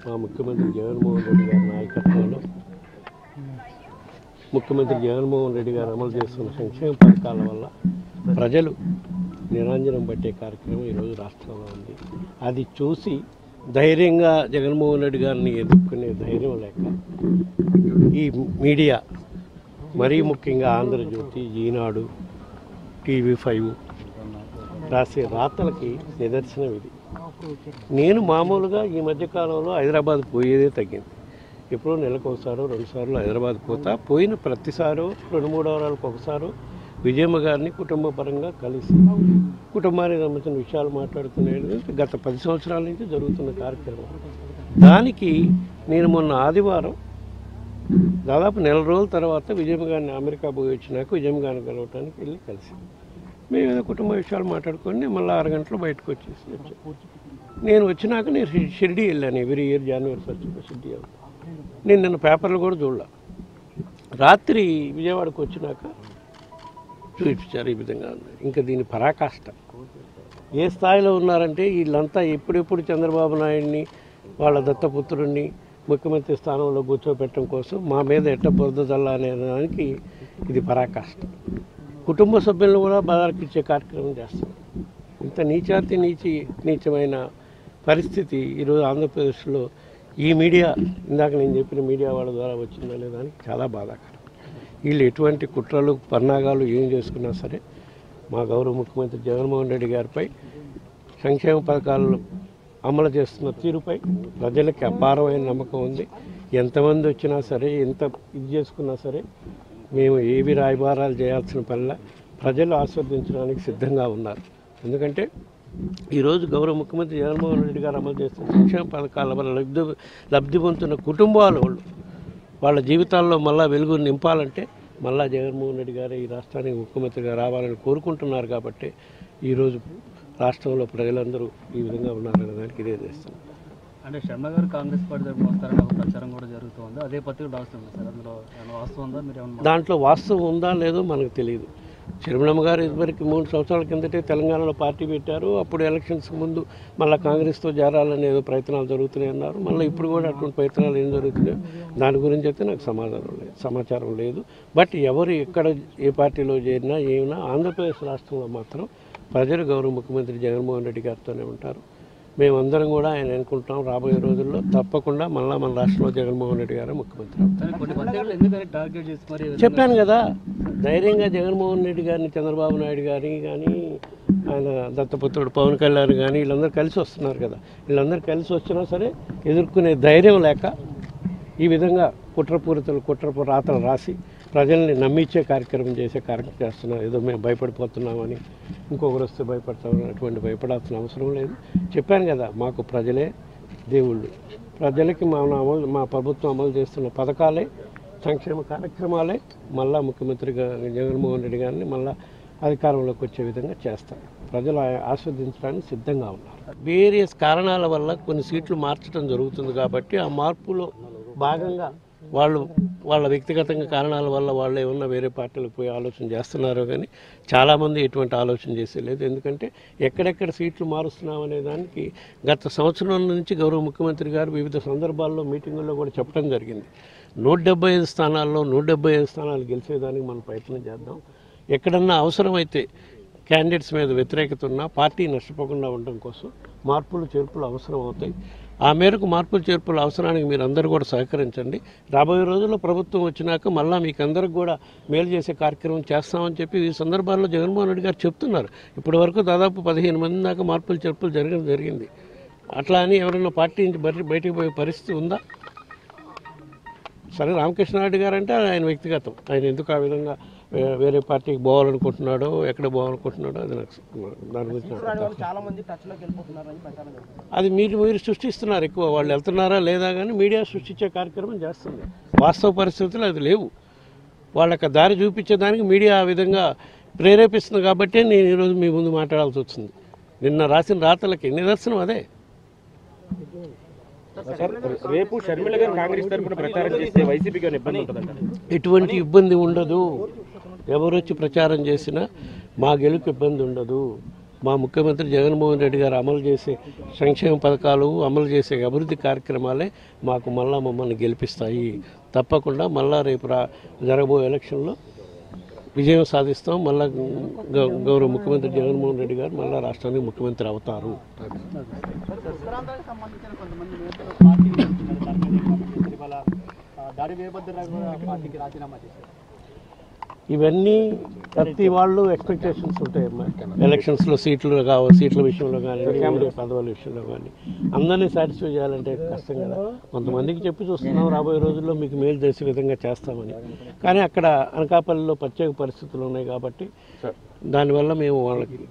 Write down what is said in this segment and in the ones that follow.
మా ముఖ్యమంత్రి జగన్మోహన్ రెడ్డి గారి నాయకత్వంలో ముఖ్యమంత్రి జగన్మోహన్ రెడ్డి గారు అమలు చేస్తున్న సంక్షేమ పథకాల వల్ల ప్రజలు నిరంజనం పట్టే కార్యక్రమం ఈరోజు రాష్ట్రంలో ఉంది. అది చూసి ధైర్యంగా జగన్మోహన్ రెడ్డి గారిని ఎదుర్కొనే ధైర్యం లేక ఈ మీడియా, మరీ ముఖ్యంగా ఆంధ్రజ్యోతి, ఈనాడు, TV5 రాసే రాతలకి నిదర్శనం ఇది. నేను మామూలుగా ఈ మధ్యకాలంలో హైదరాబాద్ పోయేదే తగ్గింది. ఎప్పుడో నెలకు ఒకసారో 2 సార్లు హైదరాబాద్ పోయిన ప్రతిసారో 2-3 వారాలకు ఒకసారో విజయమ్మ గారిని కుటుంబ పరంగా కలిసి కుటుంబానికి సంబంధించిన విషయాలు మాట్లాడుకునేది గత 10 సంవత్సరాల నుంచి జరుగుతున్న కార్యక్రమం. దానికి నేను మొన్న ఆదివారం దాదాపు 4 రోజుల తర్వాత విజయమ్మ గారిని అమెరికా పోయి వచ్చినాక విజయమ్మ గారిని కలవటానికి వెళ్ళి కలిసి మేము ఏదో కుటుంబ విషయాలు మాట్లాడుకొని మళ్ళీ 6 గంటలు బయటకు వచ్చాను. నేను వచ్చినాక నేను షిరిడి వెళ్ళాను. ఎవ్రీ ఇయర్ జనవరి 1 షిరిడి వెళ్తాను. నేను నిన్న పేపర్లు కూడా చూడలే. రాత్రి విజయవాడకు వచ్చినాక చూపించారు. ఈ విధంగా ఉన్నారు. ఇంకా దీని పరాకాష్ట ఏ స్థాయిలో ఉన్నారంటే వీళ్ళంతా ఎప్పుడెప్పుడు చంద్రబాబు నాయుడిని వాళ్ళ దత్తపుత్రుడిని ముఖ్యమంత్రి స్థానంలో కూర్చోబెట్టడం కోసం మా మీద ఎట్ట బురద చల్లా అనే దానికి ఇది పరాకాష్ట. కుటుంబ సభ్యులను కూడా బదార్కిచ్చే కార్యక్రమం చేస్తున్నారు. ఇంత నీచమైన పరిస్థితి ఈరోజు ఆంధ్రప్రదేశ్లో ఈ మీడియా, ఇందాక నేను చెప్పిన మీడియా వాళ్ళ ద్వారా వచ్చిందనే దానికి చాలా బాధాకరం. వీళ్ళు ఎటువంటి కుట్రలు పన్నాగాలు ఏం చేసుకున్నా సరే మా గౌరవ ముఖ్యమంత్రి జగన్మోహన్ రెడ్డి గారిపై సంక్షేమ పథకాలను అమలు చేస్తున్న తీరుపై ప్రజలకి అపారమైన నమ్మకం ఉంది. ఎంతమంది వచ్చినా సరే, ఎంత ఇది చేసుకున్నా సరే మేము ఏవి రాయబారాలు చేయాల్సిన పనిలా ప్రజలు ఆస్వాదించడానికి సిద్ధంగా ఉన్నారు. ఎందుకంటే ఈరోజు గౌరవ ముఖ్యమంత్రి జగన్మోహన్ రెడ్డి గారు అమలు చేస్తున్న సంక్షేమ పథకాల వల్ల లబ్ధి పొందుతున్న కుటుంబాల వాళ్ళ జీవితాల్లో మళ్ళా వెలుగు నింపాలంటే మళ్ళా జగన్మోహన్ రెడ్డి గారు ఈ రాష్ట్రానికి ముఖ్యమంత్రిగా రావాలని కోరుకుంటున్నారు. కాబట్టి ఈరోజు రాష్ట్రంలో ప్రజలందరూ ఈ విధంగా ఉన్నారనే దానికి ఇదే చేస్తాను. అంటే శర్మ గారు కాంగ్రెస్ పార్టీ తరఫున వస్తారని ఒక ప్రచారం కూడా జరుగుతుంది. అదే పత్రిక రాస్తుంది సార్, అందులో వాస్తవం ఉందా? మీరు దాంట్లో వాస్తవం ఉందా లేదో మనకు తెలియదు. శర్మలమ్మ గారు ఇదివరకు 3 సంవత్సరాల కిందటే తెలంగాణలో పార్టీ పెట్టారు. అప్పుడు ఎలక్షన్స్కి ముందు మళ్ళీ కాంగ్రెస్తో చేరాలని ఏదో ప్రయత్నాలు జరుగుతున్నాయి అన్నారు. మళ్ళీ ఇప్పుడు కూడా అటువంటి ప్రయత్నాలు ఏం జరుగుతున్నాయో దాని గురించి అయితే నాకు సమాచారం లేదు. బట్ ఎవరు ఎక్కడ ఏ పార్టీలో చేరినా ఏమైనా ఆంధ్రప్రదేశ్ రాష్ట్రంలో మాత్రం ప్రజలు గౌరవ ముఖ్యమంత్రి జగన్మోహన్ రెడ్డి గారితోనే ఉంటారు. మేమందరం కూడా ఆయన అనుకుంటాం రాబోయే రోజుల్లో తప్పకుండా మళ్ళీ మన రాష్ట్రంలో జగన్మోహన్ రెడ్డి గారు ముఖ్యమంత్రి అవుతారు. చెప్పాను కదా, ధైర్యంగా జగన్మోహన్ రెడ్డి గారిని, చంద్రబాబు నాయుడు గారిని కానీ, ఆయన దత్తపుత్రుడు పవన్ కళ్యాణ్ కానీ వీళ్ళందరూ కలిసి వస్తున్నారు కదా. వీళ్ళందరూ కలిసి వచ్చినా సరే ఎదుర్కొనే ధైర్యం లేక ఈ విధంగా కుట్రపు రాతలు రాసి ప్రజల్ని నమ్మించే కార్యక్రమం చేస్తున్నారు. ఏదో మేము భయపడిపోతున్నామని, ఇంకొకరు వస్తే భయపడతామని అటువంటి భయపడాల్సిన అవసరం లేదు. చెప్పాను కదా, మాకు ప్రజలే దేవుళ్ళు. ప్రజలకి మా ప్రభుత్వం అమలు చేస్తున్న పథకాలే, సంక్షేమ కార్యక్రమాలే మళ్ళా ముఖ్యమంత్రిగా జగన్మోహన్ రెడ్డి గారిని మళ్ళా అధికారంలోకి వచ్చే విధంగా చేస్తారు. ప్రజలు ఆస్వాదించడానికి సిద్ధంగా ఉన్నారు. వేరియస్ కారణాల వల్ల కొన్ని సీట్లు మార్చడం జరుగుతుంది. కాబట్టి ఆ మార్పులో భాగంగా వాళ్ళ వ్యక్తిగతంగా కారణాల వల్ల వాళ్ళు ఏమన్నా వేరే పార్టీలకు పోయి ఆలోచన చేస్తున్నారో కానీ చాలామంది ఎటువంటి ఆలోచన చేసేలేదు. ఎందుకంటే ఎక్కడెక్కడ సీట్లు మారుస్తున్నామనే దానికి గత సంవత్సరం నుంచి గౌరవ ముఖ్యమంత్రి గారు వివిధ సందర్భాల్లో మీటింగుల్లో కూడా చెప్పడం జరిగింది. 175 స్థానాల్లో 175 స్థానాలు గెలిచేదానికి మనం ప్రయత్నం చేద్దాం. ఎక్కడన్నా అవసరమైతే క్యాండిడేట్స్ మీద వ్యతిరేకత ఉన్నా పార్టీ నష్టపోకుండా ఉండడం కోసం మార్పులు చేర్పులు అవసరం అవుతాయి. ఆ మేరకు మార్పులు చేర్పుల అవసరానికి మీరు అందరూ కూడా సహకరించండి. రాబోయే రోజుల్లో ప్రభుత్వం వచ్చినాక మళ్ళీ మీకు అందరికి కూడా మేలు చేసే కార్యక్రమం చేస్తామని చెప్పి ఈ సందర్భాల్లో జగన్మోహన్ రెడ్డి గారు చెప్తున్నారు. ఇప్పటి వరకు దాదాపు 15 మంది దాకా మార్పులు చేర్పులు జరిగింది. అట్లా అని ఎవరైనా పార్టీ నుంచి బయటికి పోయే పరిస్థితి ఉందా? సరే, రామకృష్ణారెడ్డి గారు అంటే ఆయన వ్యక్తిగతం. ఆయన ఎందుకు ఆ విధంగా వేరే పార్టీకి పోవాలనుకుంటున్నాడో, ఎక్కడ పోవాలనుకుంటున్నాడో అది నాకు దాని గురించి అది మీరు సృష్టిస్తున్నారు. ఎక్కువ వాళ్ళు వెళ్తున్నారా లేదా కానీ మీడియా సృష్టించే కార్యక్రమం చేస్తుంది. వాస్తవ పరిస్థితులు అది లేవు. వాళ్ళకి దారి చూపించేదానికి మీడియా ఆ విధంగా ప్రేరేపిస్తుంది. కాబట్టి నేను ఈరోజు మీ ముందు మాట్లాడాల్సి వచ్చింది. నిన్న రాసిన రాతలకి నిదర్శనం అదే. రేపు షర్మిల గారు కాంగ్రెస్ తరపున ప్రచారం చేస్తే వైసీపీకి ఇబ్బంది ఉంటుందంట? ఎటువంటి ఇబ్బంది ఉండదు. ఎవరు వచ్చి ప్రచారం చేసినా మా గెలుపు ఇబ్బంది ఉండదు. మా ముఖ్యమంత్రి జగన్మోహన్ రెడ్డి గారు అమలు చేసే సంక్షేమ పథకాలు, అమలు చేసే అభివృద్ధి కార్యక్రమాలే మాకు మళ్ళా మమ్మల్ని గెలిపిస్తాయి. తప్పకుండా మళ్ళా రేపు జరగబోయే ఎలక్షన్లో విజయం సాధిస్తాం. మళ్ళా గౌరవ ముఖ్యమంత్రి జగన్మోహన్ రెడ్డి గారు మళ్ళా రాష్ట్రానికి ముఖ్యమంత్రి అవుతారు. ఇవన్నీ ప్రతి వాళ్ళు ఎక్స్పెక్టేషన్స్ ఉంటాయమ్మా. ఎలక్షన్స్లో సీట్ల విషయంలో కానీ, పదవుల విషయంలో కానీ అందరినీ సాటిస్ఫై చేయాలంటే కష్టం కదా. కొంతమందికి చెప్పి చూస్తున్నాం, రాబోయే రోజుల్లో మీకు మేలు చేసే విధంగా చేస్తామని. కానీ అక్కడ అనకాపల్లిలో ప్రత్యేక పరిస్థితులు ఉన్నాయి కాబట్టి దానివల్ల మేము వాళ్ళకి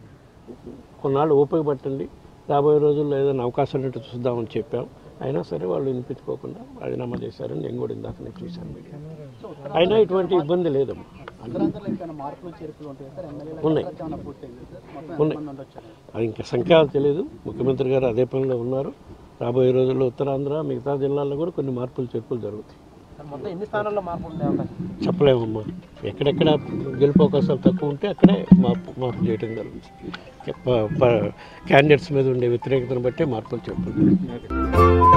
కొన్నాళ్ళు ఓపిక పట్టండి, రాబోయే రోజుల్లో ఏదైనా అవకాశం ఉన్నట్టు చూద్దామని చెప్పాం. అయినా సరే వాళ్ళు వినిపించుకోకుండా రాజీనామా చేశారని నేను కూడా ఇందాక నేను చూశాను మీడియా. అయినా ఇటువంటి ఇబ్బంది లేదమ్మా. ఉన్నాయి అది ఇంకా సంఖ్య తెలియదు. ముఖ్యమంత్రి గారు అదే పనిలో ఉన్నారు. రాబోయే రోజుల్లో ఉత్తరాంధ్ర మిగతా జిల్లాల్లో కూడా కొన్ని మార్పులు చేర్పులు జరుగుతాయి. చెప్పలేమమ్మా. ఎక్కడెక్కడ గెలుపు అవకాశాలు తక్కువ ఉంటే అక్కడే మార్పు చేయడం జరుగుతుంది. క్యాండిడేట్స్ మీద ఉండే వ్యతిరేకతను బట్టే మార్పులు చేర్పులు జరుగుతాయి.